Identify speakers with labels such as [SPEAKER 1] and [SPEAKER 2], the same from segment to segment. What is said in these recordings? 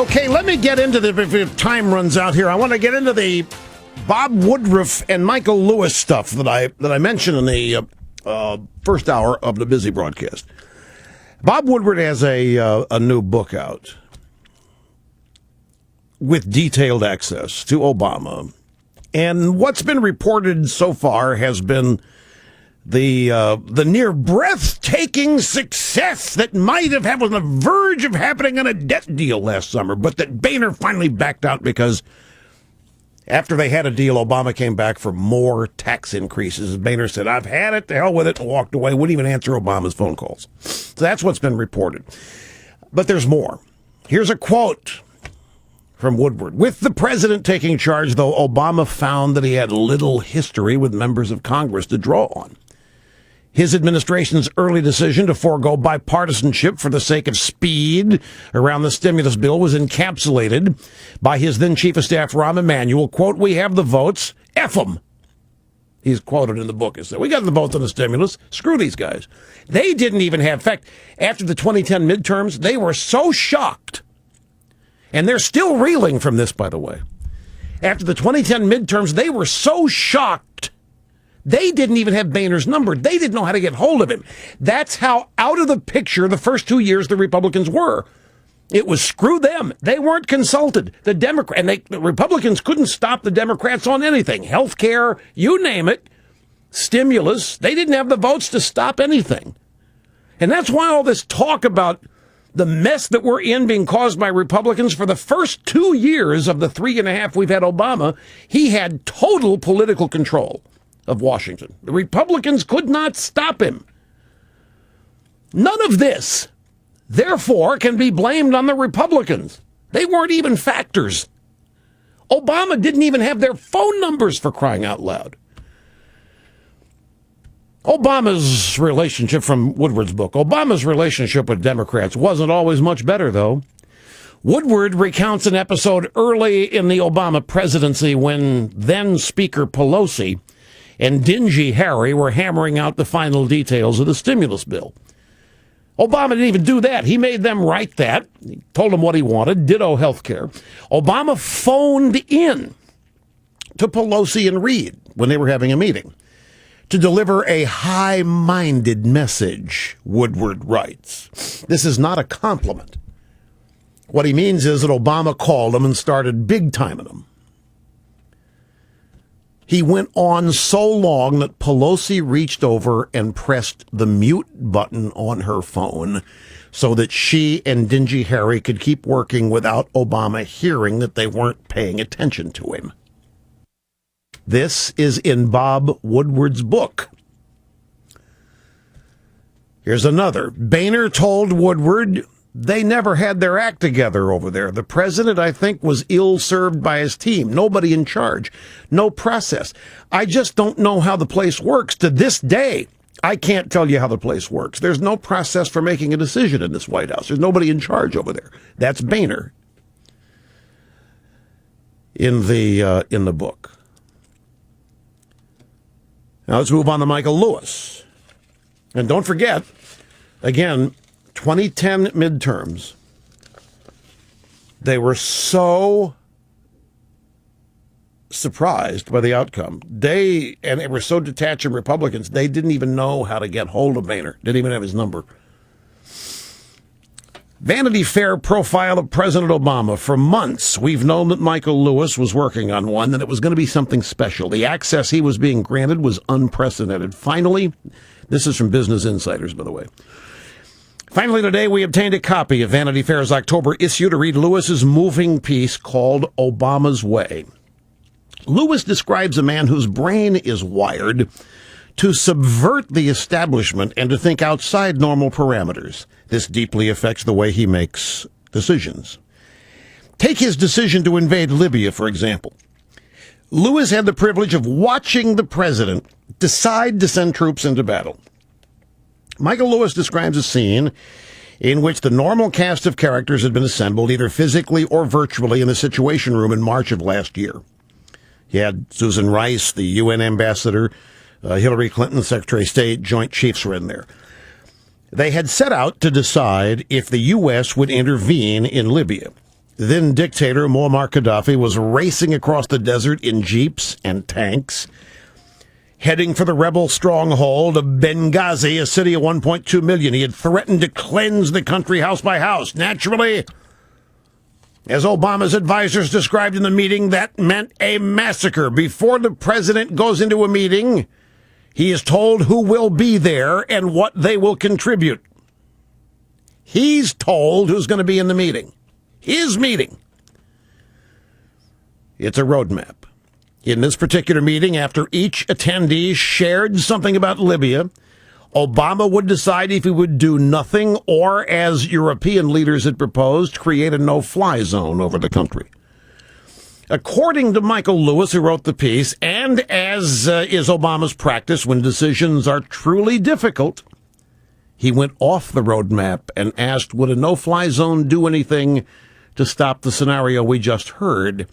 [SPEAKER 1] Okay, let me get into the, if time runs out here, I want to get into the Bob Woodruff and Michael Lewis stuff that I mentioned in the first hour of the Busy broadcast. Bob Woodward has a new book out with detailed access to Obama. And what's been reported so far has been the near breathtaking success that might have had on the verge of happening on a debt deal last summer, but that Boehner finally backed out because after they had a deal, Obama came back for more tax increases. Boehner said, "I've had it, to hell with it," and walked away, wouldn't even answer Obama's phone calls. So that's what's been reported. But there's more. Here's a quote from Woodward. With the president taking charge, though, Obama found that he had little history with members of Congress to draw on. His administration's early decision to forego bipartisanship for the sake of speed around the stimulus bill was encapsulated by his then chief of staff, Rahm Emanuel. Quote, "We have the votes. F them." He's quoted in the book as that. "We got the votes on the stimulus. Screw these guys." They didn't even have, in fact, after the 2010 midterms, they were so shocked. And they're still reeling from this, by the way. After the 2010 midterms, they were so shocked. They didn't even have Boehner's number. They didn't know how to get hold of him. That's how out of the picture the first 2 years the Republicans were. It was screw them. They weren't consulted. The Republicans couldn't stop the Democrats on anything. Health care, you name it. Stimulus. They didn't have the votes to stop anything. And that's why all this talk about the mess that we're in being caused by Republicans for the first 2 years of the 3.5 we've had Obama, he had total political control of Washington. The Republicans could not stop him. None of this, therefore, can be blamed on the Republicans. They weren't even factors. Obama didn't even have their phone numbers, for crying out loud. Obama's relationship, from Woodward's book, Obama's relationship with Democrats wasn't always much better, though. Woodward recounts an episode early in the Obama presidency when then Speaker Pelosi and Dingy Harry were hammering out the final details of the stimulus bill. Obama didn't even do that. He made them write that. He told them what he wanted, ditto health care. Obama phoned in to Pelosi and Reid when they were having a meeting to deliver a high-minded message, Woodward writes. This is not a compliment. What he means is that Obama called him and started big-timing him. He went on so long that Pelosi reached over and pressed the mute button on her phone so that she and Dingy Harry could keep working without Obama hearing that they weren't paying attention to him. This is in Bob Woodward's book. Here's another. Boehner told Woodward they never had their act together over there. The president, I think, was ill-served by his team. Nobody in charge. No process. I just don't know how the place works. To this day, I can't tell you how the place works. There's no process for making a decision in this White House. There's nobody in charge over there. That's Boehner in the book. Now let's move on to Michael Lewis. And don't forget, again, 2010 midterms, they were so surprised by the outcome. They were so detached from Republicans, they didn't even know how to get hold of Boehner. Didn't even have his number. Vanity Fair profile of President Obama. For months, we've known that Michael Lewis was working on one, and it was going to be something special. The access he was being granted was unprecedented. Finally, this is from Business Insiders, by the way. Finally, today, we obtained a copy of Vanity Fair's October issue to read Lewis's moving piece called Obama's Way. Lewis describes a man whose brain is wired to subvert the establishment and to think outside normal parameters. This deeply affects the way he makes decisions. Take his decision to invade Libya, for example. Lewis had the privilege of watching the president decide to send troops into battle. Michael Lewis describes a scene in which the normal cast of characters had been assembled, either physically or virtually, in the Situation Room in March of last year. He had Susan Rice, the UN ambassador, Hillary Clinton, Secretary of State, Joint Chiefs were in there. They had set out to decide if the U.S. would intervene in Libya. The then dictator Muammar Gaddafi was racing across the desert in jeeps and tanks, heading for the rebel stronghold of Benghazi, a city of 1.2 million. He had threatened to cleanse the country house by house. Naturally, as Obama's advisors described in the meeting, that meant a massacre. Before the president goes into a meeting, he is told who will be there and what they will contribute. He's told who's going to be in the meeting. His meeting. It's a roadmap. In this particular meeting, after each attendee shared something about Libya, Obama would decide if he would do nothing or, as European leaders had proposed, create a no-fly zone over the country. According to Michael Lewis, who wrote the piece, and as is Obama's practice when decisions are truly difficult, he went off the roadmap and asked, would a no-fly zone do anything to stop the scenario we just heard?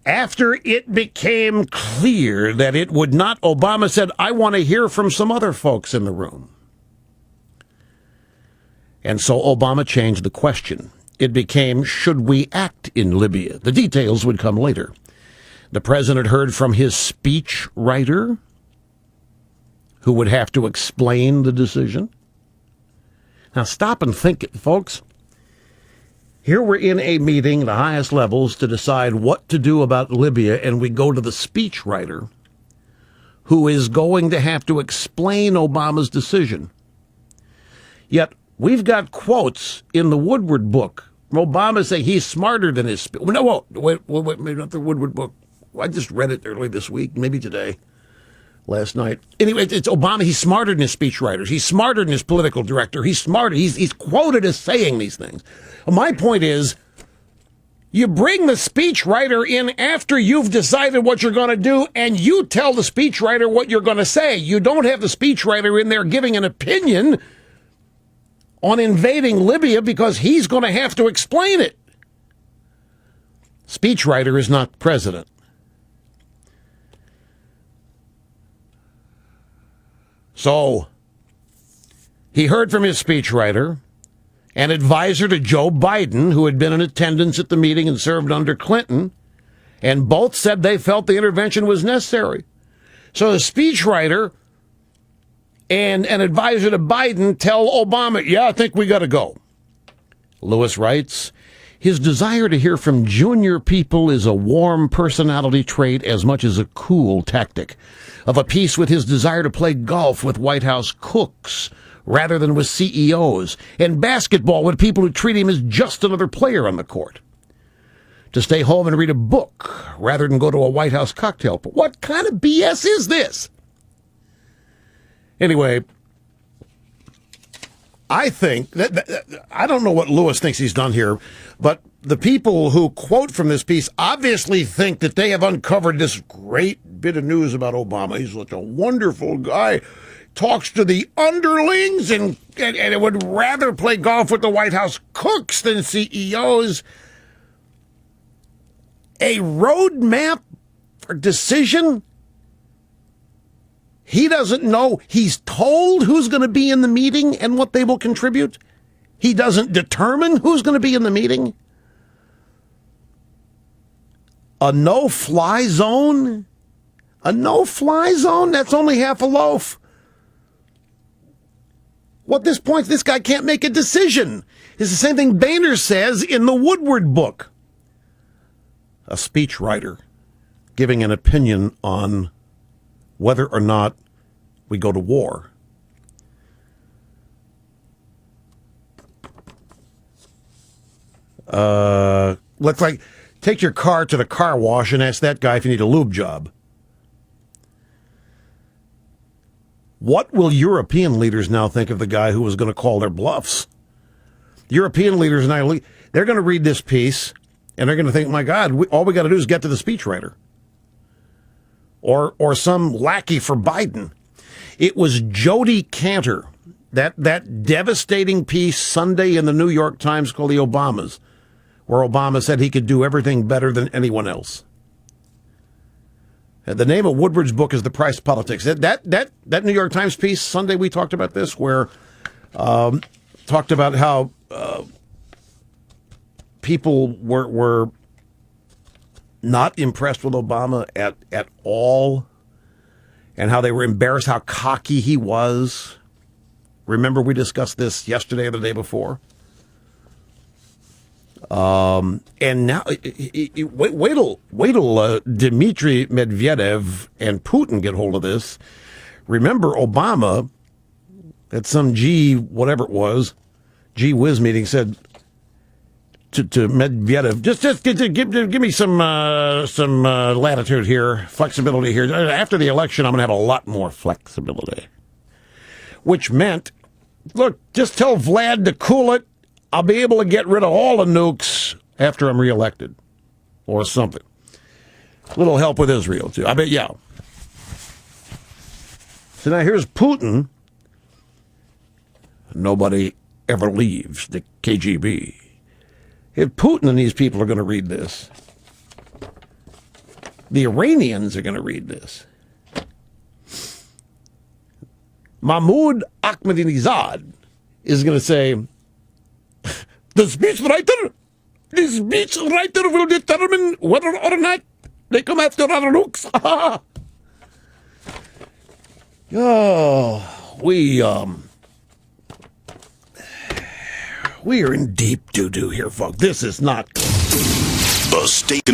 [SPEAKER 1] After it became clear that it would not, Obama said, I want to hear from some other folks in the room. And so Obama changed the question. It became, should we act in Libya? The details would come later. The president heard from his speech writer, who would have to explain the decision. Now stop and think, folks. Here we're in a meeting, the highest levels, to decide what to do about Libya, and we go to the speechwriter who is going to have to explain Obama's decision. Yet we've got quotes in the Woodward book from Obama saying he's smarter than his speech. No, wait, maybe not the Woodward book. I just read it early this week, maybe today. Last night. Anyway, it's Obama. He's smarter than his speechwriters. He's smarter than his political director. He's smarter. He's quoted as saying these things. My point is, you bring the speechwriter in after you've decided what you're going to do, and you tell the speechwriter what you're going to say. You don't have the speechwriter in there giving an opinion on invading Libya because he's going to have to explain it. Speechwriter is not president. So, he heard from his speechwriter, an advisor to Joe Biden, who had been in attendance at the meeting and served under Clinton, and both said they felt the intervention was necessary. So the speechwriter and an advisor to Biden tell Obama, yeah, I think we got to go. Lewis writes, his desire to hear from junior people is a warm personality trait as much as a cool tactic, of a piece with his desire to play golf with White House cooks rather than with CEOs, and basketball with people who treat him as just another player on the court. To stay home and read a book rather than go to a White House cocktail party. What kind of BS is this? Anyway, I think that I don't know what Lewis thinks he's done here, but the people who quote from this piece obviously think that they have uncovered this great bit of news about Obama. He's such a wonderful guy, talks to the underlings, and it would rather play golf with the White House cooks than CEOs. A roadmap for decision? He doesn't know. He's told who's going to be in the meeting and what they will contribute. He doesn't determine who's going to be in the meeting. A no-fly zone? A no-fly zone? That's only half a loaf. At this point, this guy can't make a decision. It's the same thing Boehner says in the Woodward book. A speechwriter giving an opinion on whether or not we go to war. Looks like take your car to the car wash and ask that guy if you need a lube job. What will European leaders now think of the guy who was going to call their bluffs? European leaders now, they're going to read this piece and they're going to think, my God, all we got to do is get to the speechwriter. Or some lackey for Biden. It was Jody Cantor, that devastating piece Sunday in the New York Times called The Obamas, where Obama said he could do everything better than anyone else. And the name of Woodward's book is The Price of Politics. That New York Times piece Sunday we talked about this, where talked about how people were not impressed with Obama at all, and how they were embarrassed how cocky he was. Remember, we discussed this yesterday or the day before. And now, wait till Dmitry Medvedev and Putin get hold of this. Remember, Obama at some G whiz meeting said to Medvedev, just give me some latitude here, flexibility here. After the election, I'm going to have a lot more flexibility. Which meant, look, just tell Vlad to cool it. I'll be able to get rid of all the nukes after I'm reelected, or something. A little help with Israel, too. I bet, yeah. So now here's Putin. Nobody ever leaves the KGB. If Putin and these people are going to read this, the Iranians are going to read this. Mahmoud Ahmadinejad is going to say, the speechwriter will determine whether or not they come after our nukes. Oh, we are in deep doo-doo here, folks. This is not good.
[SPEAKER 2] The state